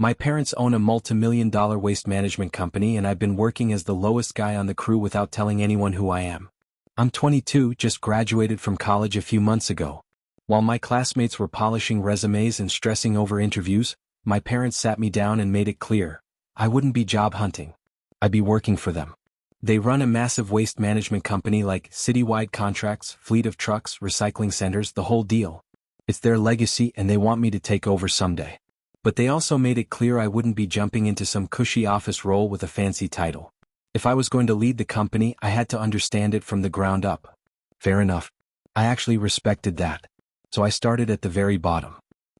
My parents own a multi-million-dollar waste management company and I've been working as the lowest guy on the crew without telling anyone who I am. I'm 22, just graduated from college a few months ago. While my classmates were polishing resumes and stressing over interviews, my parents sat me down and made it clear, I wouldn't be job hunting. I'd be working for them. They run a massive waste management company like citywide contracts, fleet of trucks, recycling centers, the whole deal. It's their legacy and they want me to take over someday. But they also made it clear I wouldn't be jumping into some cushy office role with a fancy title. If I was going to lead the company, I had to understand it from the ground up. Fair enough. I actually respected that. So I started at the very bottom.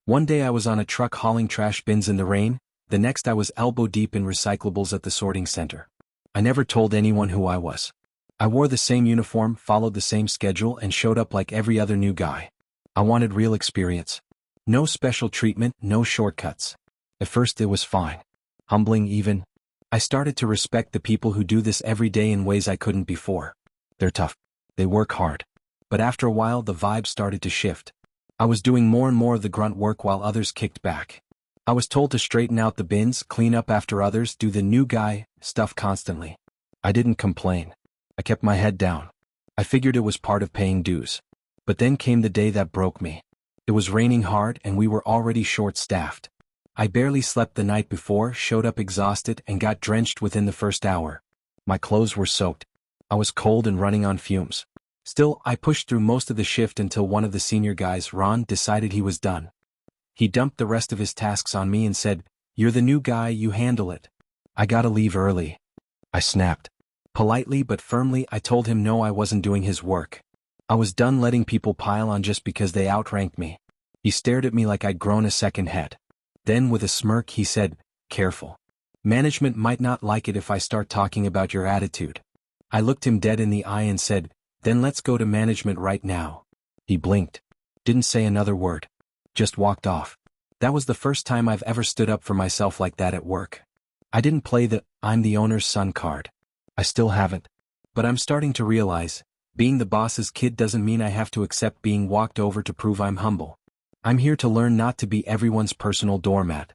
One day I was on a truck hauling trash bins in the rain, the next I was elbow deep in recyclables at the sorting center. I never told anyone who I was. I wore the same uniform, followed the same schedule, and showed up like every other new guy. I wanted real experience. No special treatment, no shortcuts. At first it was fine. Humbling even. I started to respect the people who do this every day in ways I couldn't before. They're tough. They work hard. But after a while the vibe started to shift. I was doing more and more of the grunt work while others kicked back. I was told to straighten out the bins, clean up after others, do the new guy stuff constantly. I didn't complain. I kept my head down. I figured it was part of paying dues. But then came the day that broke me. It was raining hard and we were already short-staffed. I barely slept the night before, showed up exhausted, and got drenched within the first hour. My clothes were soaked. I was cold and running on fumes. Still, I pushed through most of the shift until one of the senior guys, Ron, decided he was done. He dumped the rest of his tasks on me and said, "You're the new guy, you handle it." I gotta leave early. I snapped. Politely but firmly, I told him no, I wasn't doing his work. I was done letting people pile on just because they outranked me. He stared at me like I'd grown a second head. Then with a smirk he said, "Careful. Management might not like it if I start talking about your attitude." I looked him dead in the eye and said, "Then let's go to management right now." He blinked. Didn't say another word. Just walked off. That was the first time I've ever stood up for myself like that at work. I didn't play the "I'm the owner's son" card. I still haven't. But I'm starting to realize, being the boss's kid doesn't mean I have to accept being walked over to prove I'm humble. I'm here to learn not to be everyone's personal doormat.